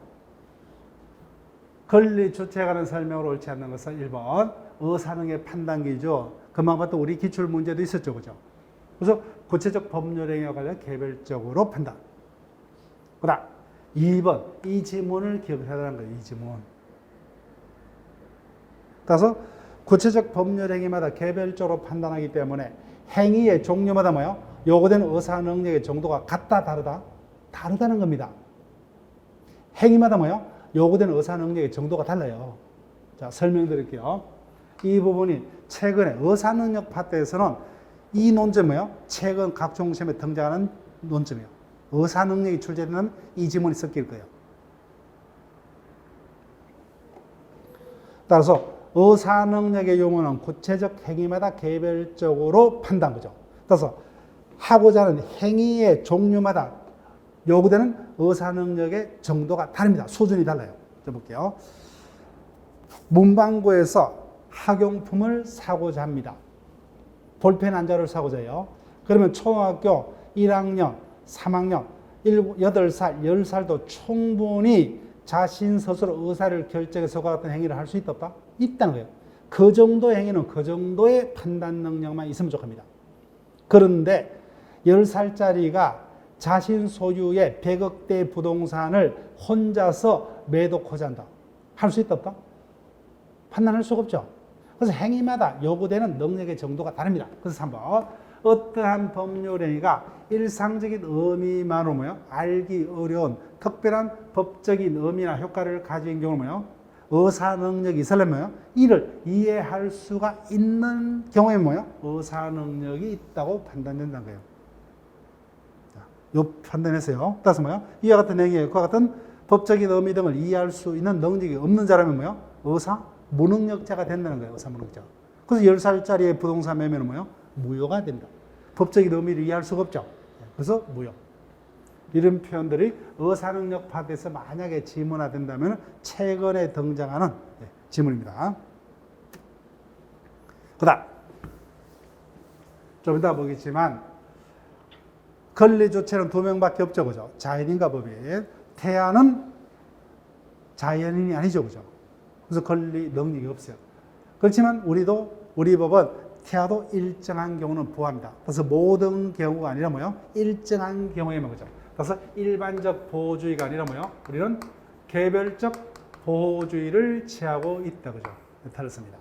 권리 주체에 관한 설명으로 옳지 않는 것은 1번 의사능의 판단기죠. 금방 봤던 우리 기출 문제도 있었죠, 그죠? 그래서 구체적 법률 행위와 관련 개별적으로 판단. 그다음 2번 이 지문을 기억해야 하는 거예요. 이 지문. 따라서 구체적 법률 행위마다 개별적으로 판단하기 때문에 행위의 종류마다 뭐요? 요구되는 의사 능력의 정도가 같다, 다르다? 다르다는 겁니다. 행위마다 뭐요? 요구되는 의사 능력의 정도가 달라요. 자, 설명드릴게요. 이 부분이 최근에 의사 능력 파트에서는 이 논점 뭐요? 최근 각종 시험에 등장하는 논점이에요. 의사 능력이 출제되는 이 지문이 섞일 거예요. 따라서 의사 능력의 용어는 구체적 행위마다 개별적으로 판단, 거죠. 따라서 하고자 하는 행위의 종류마다 요구되는 의사 능력의 정도가 다릅니다. 수준이 달라요. 좀 볼게요. 문방구에서 학용품을 사고자 합니다. 볼펜 한 자루를 사고자 해요. 그러면 초등학교 1학년, 3학년, 8살, 10살도 충분히 자신 스스로 의사를 결정해서 같은 행위를 할 수 있다, 없다? 있다는 거예요. 그 정도의 행위는 그 정도의 판단 능력만 있으면 좋습니다. 그런데 10살짜리가 자신 소유의 100억대 부동산을 혼자서 매도하고자 한다. 할 수 있다, 없다? 판단할 수가 없죠. 그래서 행위마다 요구되는 능력의 정도가 다릅니다. 그래서 3번 어떠한 법률 행위가 일상적인 의미만으로 뭐요? 알기 어려운 특별한 법적인 의미나 효과를 가진 경우는 뭐요? 의사 능력이 있으려면 이를 이해할 수가 있는 경우에 뭐요? 의사 능력이 있다고 판단된다는 거예요. 자, 요 판단했어요. 따라서 뭐요? 이와 같은 행위에 그와 같은 법적인 의미 등을 이해할 수 있는 능력이 없는 사람은 뭐요? 의사 무능력자가 된다는 거예요. 의사 무능력자. 그래서 10살짜리의 부동산 매매는 뭐요? 무효가 된다. 법적인 의미를 이해할 수가 없죠. 그래서 무효. 이런 표현들이 의사능력 파트에서 만약에 지문화된다면 최근에 등장하는 지문입니다. 그 다음 좀 이따 보겠지만 권리 주체는 2명밖에 없죠, 그죠? 자연인과 법인. 태아는 자연인이 아니죠, 그죠? 그래서 권리 능력이 없어요. 그렇지만 우리 법은 태아도 일정한 경우는 보호합니다. 그래서 모든 경우가 아니라 뭐요? 일정한 경우에만 그죠. 그래서 일반적 보호주의가 아니라 뭐요? 우리는 개별적 보호주의를 취하고 있다 그죠. 틀렸습니다.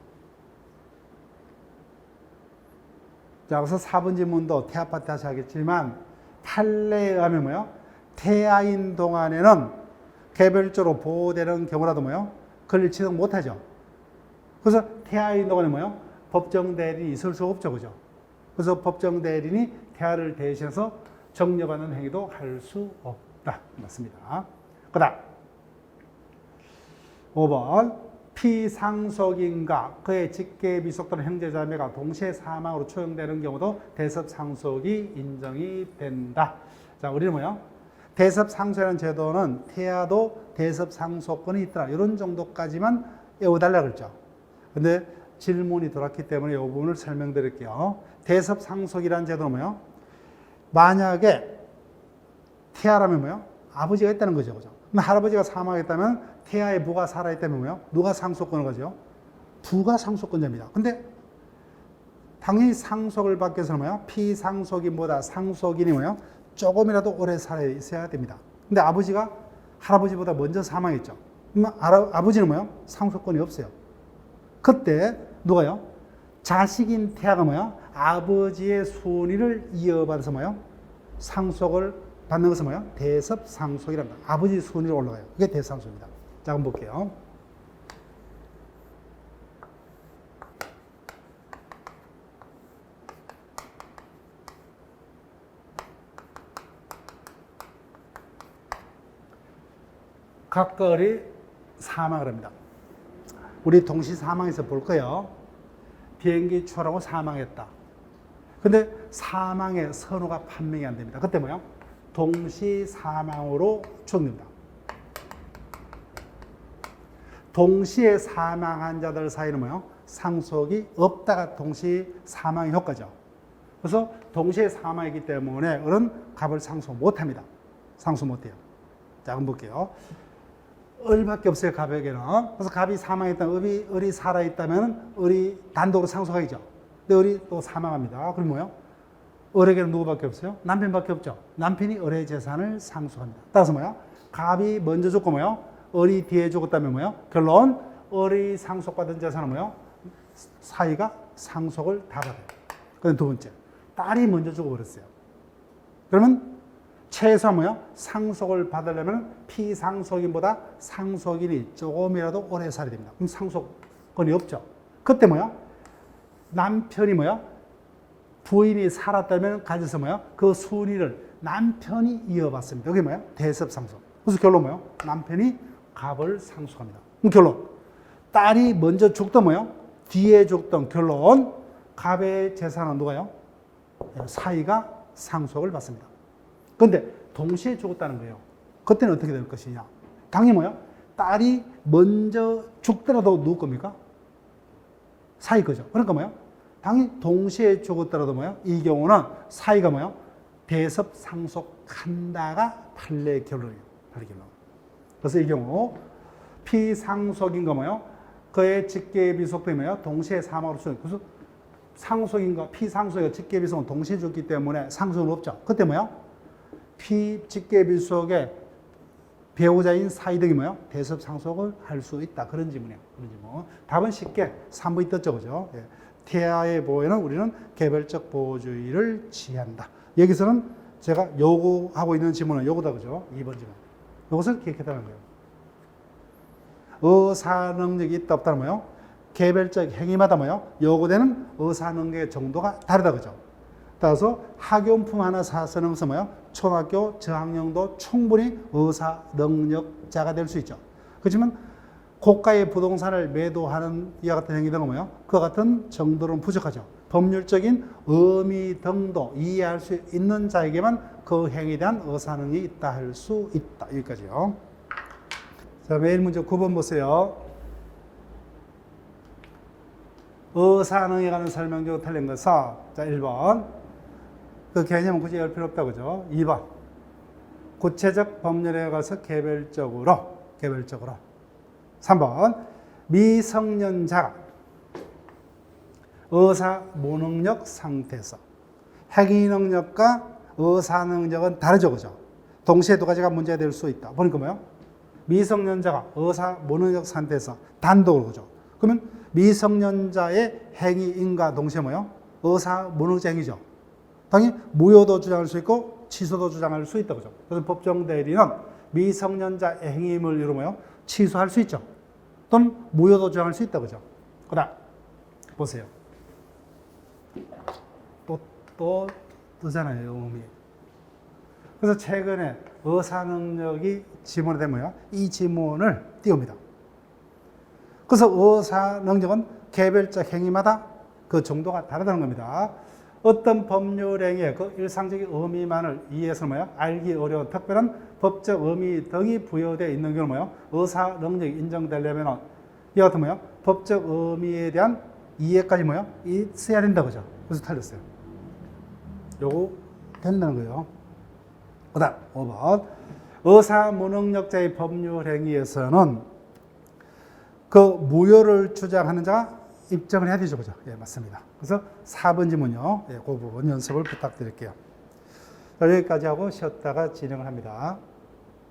자, 그래서 4번 질문도 태아파 다시 하겠지만 판례에 의하면 뭐요? 태아인 동안에는 개별적으로 보호되는 경우라도 뭐요? 권리 취득 못하죠. 그래서 태아인 동안에 뭐요? 법정 대리인이 있을 수 없죠, 그죠? 그래서 법정 대리인이 태아를 대신해서 정려받는 행위도 할 수 없다. 맞습니다. 그 다음 5번 피상속인과 그의 직계비속 또는 형제자매가 동시에 사망으로 처형되는 경우도 대섭상속이 인정이 된다. 자, 우리는 뭐요? 대섭상속이라는 제도는 태아도 대섭상속권이 있더라. 이런 정도까지만 외워달라고 그랬죠. 근데 질문이 들어왔기 때문에 이 부분을 설명드릴게요. 대섭상속이라는 제도는 뭐요? 만약에 태아라면 뭐요? 아버지가 있다는 거죠. 그죠? 그럼 할아버지가 사망했다면 태아의 부가 살아있다면 뭐요? 누가 상속권을 가지요? 부가 상속권자입니다. 근데 당연히 상속을 받기 위해서는 뭐요? 피상속인보다 상속인이 뭐요? 조금이라도 오래 살아 있어야 됩니다. 근데 아버지가 할아버지보다 먼저 사망했죠. 그러면 아버지는 뭐요? 상속권이 없어요. 그때 누가요? 자식인 태아가 뭐요? 아버지의 순위를 이어받아서 뭐요? 상속을 받는 것은 뭐요? 대섭상속이랍니다. 아버지 순위로 올라가요. 그게 대섭상속입니다. 자, 한번 볼게요. 각걸이 사망을 합니다. 우리 동시 사망에서 볼 거예요. 비행기 추락하고 사망했다. 근데 사망의 선호가 판명이 안 됩니다. 그때 뭐요? 동시 사망으로 추정됩니다. 동시에 사망한 자들 사이는 뭐요? 상속이 없다가 동시 사망의 효과죠. 그래서 동시에 사망이기 때문에 어른 갑을 상속 못합니다. 상속 못해요. 자, 한번 볼게요. 을밖에 없어요, 갑에게는. 그래서 갑이 사망했다면 을이 살아있다면 을이 단독으로 상속하겠죠. 근데 을이 또 사망합니다. 그럼 뭐요? 을에게는 누구밖에 없어요? 남편밖에 없죠. 남편이 을의 재산을 상속합니다. 따라서 뭐요? 갑이 먼저 죽고 뭐요? 을이 뒤에 죽었다면 뭐요? 결론 을이 상속받은 재산은 뭐요? 사이가 상속을 다 받아요. 그다음 두 번째, 딸이 먼저 죽어버렸어요. 그러면 최소한 뭐요? 상속을 받으려면 피상속인보다 상속인이 조금이라도 오래 살아야 됩니다. 그럼 상속권이 없죠. 그때 뭐요? 남편이 뭐요? 부인이 살았다면 가져서 뭐요? 그 순위를 남편이 이어받습니다. 그게 뭐요? 대섭상속. 그래서 결론 뭐요? 남편이 갑을 상속합니다. 그럼 결론 딸이 먼저 죽던 뭐요? 뒤에 죽던 결론 갑의 재산은 누가요? 사이가 상속을 받습니다. 그런데 동시에 죽었다는 거예요. 그때는 어떻게 될 것이냐? 당연히 뭐요? 딸이 먼저 죽더라도 누구 겁니까? 사이 거죠. 그러니까 뭐요? 당연히 동시에 죽었더라도 뭐요? 이 경우는 사이가 뭐요? 대섭 상속한다가 판례의 결론이에요. 판례 결론. 그래서 이 경우 피상속인가 뭐요? 그의 직계비속 때문에 동시에 사망으로 죽어요. 그래서 상속인과 피상속의 직계비속은 동시에 죽기 때문에 상속은 없죠. 그때 뭐요? 직계비속의 배우자인 사이 등이 뭐요? 대섭 상속을 할 수 있다. 그런 질문이에요. 그런 질문. 답은 쉽게 3번이 떴죠, 그죠? 예. 태아의 보호에는 우리는 개별적 보호주의를 취한다. 여기서는 제가 요구하고 있는 질문은 요거다, 그죠? 2번 질문. 이것을 기억해달라는 거예요. 의사 능력이 있다, 없다는 뭐요? 개별적 행위마다 뭐요? 요구되는 의사 능력의 정도가 다르다, 그죠? 따라서 학용품 하나 사서는 것은 뭐요? 초등학교 저학년도 충분히 의사 능력자가 될 수 있죠. 그렇지만 고가의 부동산을 매도하는 이와 같은 행위 등은 뭐요? 그와 같은 정도는 부족하죠. 법률적인 의미 등도 이해할 수 있는 자에게만 그 행위에 대한 의사 능력이 있다 할 수 있다. 여기까지요. 자, 매일 문제 9번 보세요. 의사 능력에 관한 설명 중 틀린 것은 자, 1번. 그 개념은 굳이 열 필요 없다, 그죠? 2번. 구체적 법률에 가서 개별적으로. 3번. 미성년자가 의사 무능력 상태에서. 행위 능력과 의사 능력은 다르죠, 그죠? 동시에 두 가지가 문제가 될 수 있다. 보니까 뭐요? 미성년자가 의사 무능력 상태에서 단독으로, 그죠? 그러면 미성년자의 행위인과 동시에 뭐요? 의사 무능자 행위죠. 당연히 무효도 주장할 수 있고 취소도 주장할 수 있다, 그죠? 그래서 법정 대리는 미성년자 행위임을 이루며 취소할 수 있죠. 또는 무효도 주장할 수 있다, 그죠? 그다음 보세요. 또 뜨잖아요, 음이. 그래서 최근에 의사 능력이 지문이 되면 이 지문을 띄웁니다. 그래서 의사 능력은 개별적 행위마다 그 정도가 다르다는 겁니다. 어떤 법률 행위의 그 일상적인 의미만을 이해해서 뭐요? 알기 어려운 특별한 법적 의미 등이 부여되어 있는 경우 뭐요? 의사 능력이 인정되려면 이 같은 뭐요? 법적 의미에 대한 이해까지 뭐요? 있어야 된다, 그죠? 그래서 틀렸어요. 요거 된다는 거예요. 그 다음 5번 의사 무능력자의 법률 행위에서는 그 무효를 주장하는 자가 입증을 해야 되죠, 그죠? 예, 맞습니다. 그래서 4번 지문요. 예, 그 부분 연습을 부탁드릴게요. 여기까지 하고 쉬었다가 진행을 합니다.